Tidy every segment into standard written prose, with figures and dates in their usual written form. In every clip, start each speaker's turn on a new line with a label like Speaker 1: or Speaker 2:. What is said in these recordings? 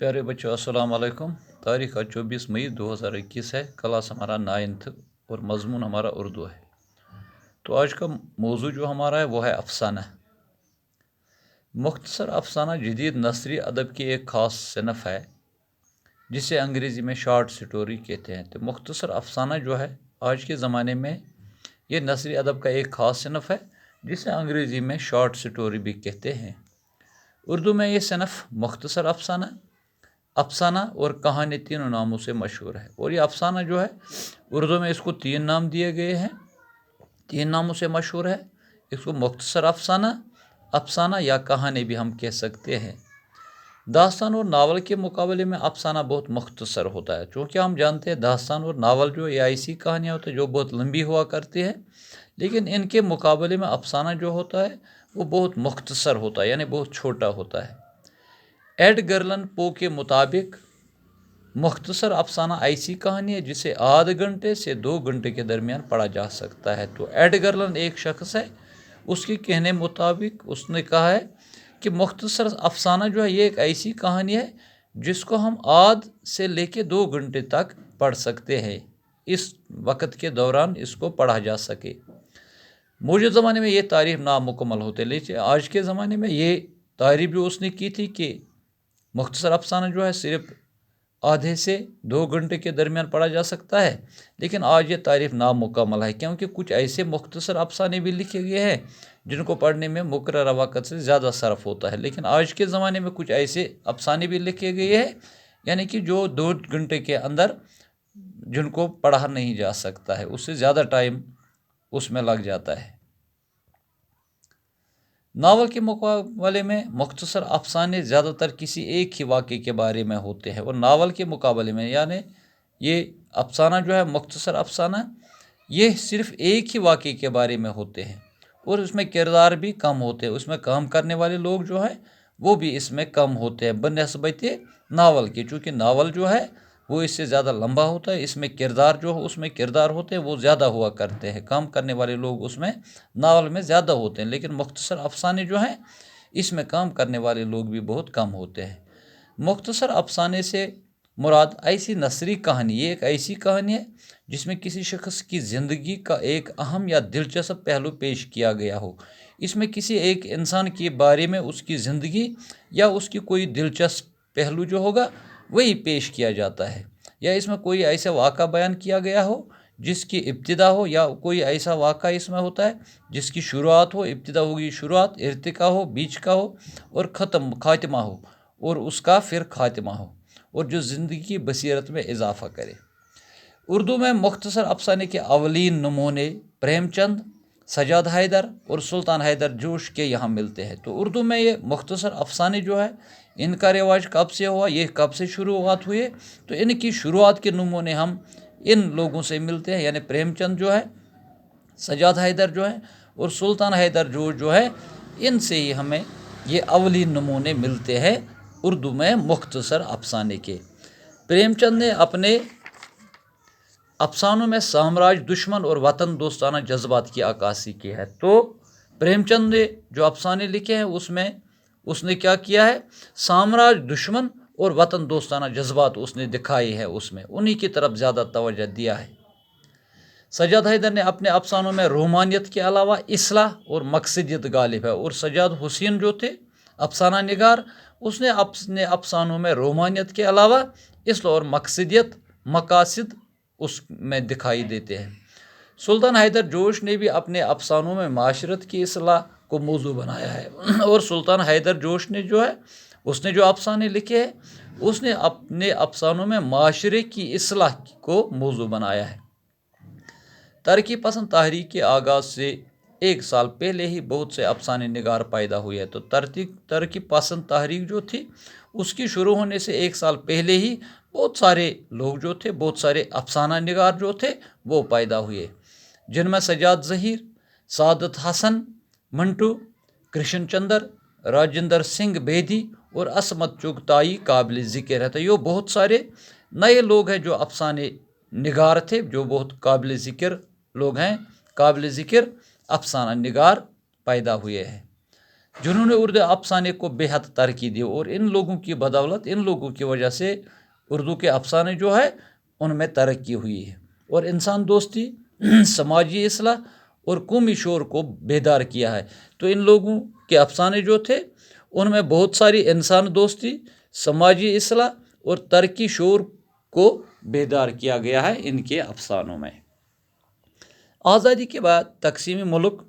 Speaker 1: प्यारे बच्चों अस्सलाम वालेकुम। तारीख आज 24 मई 2021 है। क्लास हमारा 9th और मजमून हमारा उर्दू है। तो आज का मौजू जो हमारा है वो है अफसाना। मुख्तसर अफसाना जदीद नसरी अदब की एक ख़ास सिनफ है जिसे अंग्रेज़ी में शॉर्ट स्टोरी कहते हैं। तो मुख्तसर अफसाना जो है आज के ज़माने में ये नसरी अदब का एक ख़ास सिनफ है जिसे अंग्रेज़ी में शॉर्ट स्टोरी भी कहते हैं। उर्दू में ये सिनफ मुख्तसर अफसाना, अफसाना और कहानी तीनों नामों से मशहूर है। और ये अफसाना जो है उर्दू में इसको 3 नाम दिए गए हैं, 3 नामों से मशहूर है। इसको मुख्तसर अफसाना, अफसाना या कहानी भी हम कह सकते हैं। दास्तान और नावल के मुकाबले में अफसाना बहुत मुख्तसर होता है, क्योंकि हम जानते हैं दास्तान और नावल जो ये ऐसी कहानियाँ होती हैं जो बहुत लंबी हुआ करती है, लेकिन इनके मुकाबले में अफसाना जो होता है वो बहुत मुख्तसर होता है, यानी बहुत छोटा होता है। एडगर अलन पो के मुताबिक मुख्तसर अफसाना ऐसी कहानी है जिसे आध घंटे से 2 घंटे के दरमियान पढ़ा जा सकता है। तो एडगर अलन एक शख्स है, उसके कहने मुताबिक उसने कहा है कि मुख्तसर अफसाना जो है ये एक ऐसी कहानी है जिसको हम आध से लेके 2 घंटे तक पढ़ सकते हैं, इस वक्त के दौरान इसको पढ़ा जा सके। मौजूदा ज़माने में ये तारीफ नामुकम्मल होते, लेकिन आज के ज़माने में ये तारीफ जो उसने की थी कि मुख्तसर अफसाना जो है सिर्फ आधे से 2 घंटे के दरमियान पढ़ा जा सकता है, लेकिन आज ये तारीफ नामुकम्मल है, क्योंकि कुछ ऐसे मुख्तसर अफसाने भी लिखे गए हैं जिनको पढ़ने में मुकर्रर वक़्त से ज़्यादा सरफ होता है। लेकिन आज के ज़माने में कुछ ऐसे अफसाने भी लिखे गए हैं, यानी कि जो 2 घंटे के अंदर जिनको पढ़ा नहीं जा सकता है, उससे ज़्यादा टाइम उसमें लग जाता है। नावल के मुकाबले में मुख्तसर अफसाने ज़्यादातर किसी एक ही वाक़े के बारे में होते हैं, और नावल के मुकाबले में यानी ये अफसाना जो है मुख्तसर अफसाना ये सिर्फ एक ही वाक़े के बारे में होते हैं, और उसमें किरदार भी कम होते हैं, उसमें काम करने वाले लोग जो है वो भी इसमें कम होते हैं बनस्बत नावल के। चूँकि नावल जो है वो इससे ज़्यादा लंबा होता है, इसमें किरदार जो उसमें किरदार होते हैं वो ज़्यादा हुआ करते हैं, काम करने वाले लोग उसमें नावल में ज़्यादा होते हैं। लेकिन मुख्तसर अफसाने जो हैं इसमें काम करने वाले लोग भी बहुत कम होते हैं। मुख्तसर अफसाने से मुराद ऐसी नसरी कहानी, ये एक ऐसी कहानी है जिसमें किसी शख्स की ज़िंदगी का एक अहम या दिलचस्प पहलू पेश किया गया हो। इसमें किसी एक इंसान के बारे में उसकी ज़िंदगी या उसकी कोई दिलचस्प पहलू जो होगा वही पेश किया जाता है, या इसमें कोई ऐसा वाक़ा बयान किया गया हो जिसकी इब्तिदा हो, या कोई ऐसा वाक़ा इसमें होता है जिसकी शुरुआत हो, इब्तिदा होगी शुरुआत, इर्तिका हो बीच का हो, और ख़त्म खातिमा हो, और उसका फिर खातिमा हो, और जो ज़िंदगी की बसीरत में इजाफ़ा करे। उर्दू में मुख्तसर अफसाने के अवलीन नमूने प्रेमचंद, सजाद हैदर और सुल्तान हैदर जोश के यहाँ मिलते हैं। तो उर्दू में ये मुख्तसर अफसाने जो है इनका रिवाज कब से हुआ, ये कब से शुरुआत हुए, तो इनकी शुरुआत के नमूने हम इन लोगों से मिलते हैं, यानी प्रेमचंद जो है, सजाद हैदर जो है, और सुल्तान हैदर जोश जो है, इनसे ही हमें ये अवलीन नमूने मिलते हैं उर्दू में मुख्तसर अफसाने के। प्रेमचंद ने अपने अफसानों में साम्राज्य, दुश्मन और वतन दोस्ताना जज्बात की अक्कासी की है। तो प्रेमचंद ने जो अफसाने लिखे हैं उसमें उसने क्या किया है, साम्राज्य, दुश्मन और वतन दोस्ताना जज्बात उसने दिखाए हैं, उसमें उन्हीं की तरफ ज़्यादा तवज्जो दिया है। सजाद हैदर ने अपने अफसानों में रोमानियत के अलावा इस्लाह और मकसदियत गालिब है, और सजाद हुसैन जो थे अफसाना निगार, उसने अपने अफसानों में रोमानियत के अलावा इस्लाह और मकसदियत, मकासद उसमें दिखाई देते हैं। सुल्तान हैदर जोश ने भी अपने अफसानों में माशरत की इस्लाह को मौजू बनाया है, और सुल्तान हैदर जोश ने जो है उसने जो अफसाने लिखे हैं उसने अपने अफसानों में माशरे की इस्लाह को मौजू बनाया है। तरक्की पसंद तहरीक के आगाज़ से 1 साल पहले ही बहुत से अफसाने निगार पैदा हुए हैं। तो तरक्की पसंद तहरीक जो थी उसकी शुरू होने से 1 साल पहले ही बहुत सारे लोग जो थे, बहुत सारे अफसाना निगार जो थे वो पैदा हुए, जिनमें सजाद ज़हीर, सादत हसन मंटू, कृष्ण चंद्र, राजेंद्र सिंह बेदी और असमत चुगताई काबिल ज़िक्र है। तो ये बहुत सारे नए लोग हैं जो अफसाने निगार थे, जो बहुत काबिल ज़िक्र लोग हैं, काबिल ज़िक्र अफसाना निगार पैदा हुए हैं। جنہوں نے اردو افسانے کو بے حد ترقی دی، اور ان لوگوں کی بدولت، ان لوگوں کی وجہ سے اردو کے افسانے جو ہے ان میں ترقی ہوئی ہے، اور انسان دوستی، سماجی اصلاح اور قومی شعور کو بیدار کیا ہے۔ تو ان لوگوں کے افسانے جو تھے ان میں بہت ساری انسان دوستی، سماجی اصلاح اور ترقی شعور کو بیدار کیا گیا ہے ان کے افسانوں میں۔ آزادی کے بعد تقسیم ملک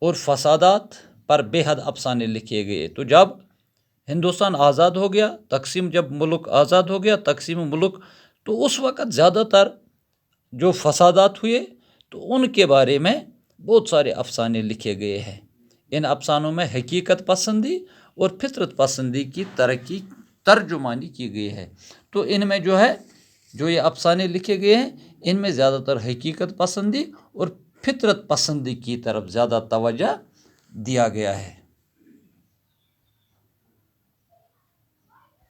Speaker 1: اور فسادات پر بے حد افسانے لکھے گئے۔ تو جب ہندوستان آزاد ہو گیا، جب ملک آزاد ہو گیا، تقسیم ملک، تو اس وقت زیادہ تر جو فسادات ہوئے تو ان کے بارے میں بہت سارے افسانے لکھے گئے ہیں۔ ان افسانوں میں حقیقت پسندی اور فطرت پسندی کی ترجمانی کی گئی ہے۔ تو ان میں جو ہے، جو یہ افسانے لکھے گئے ہیں ان میں زیادہ تر حقیقت پسندی اور فطرت پسندی کی طرف زیادہ توجہ دیا گیا ہے۔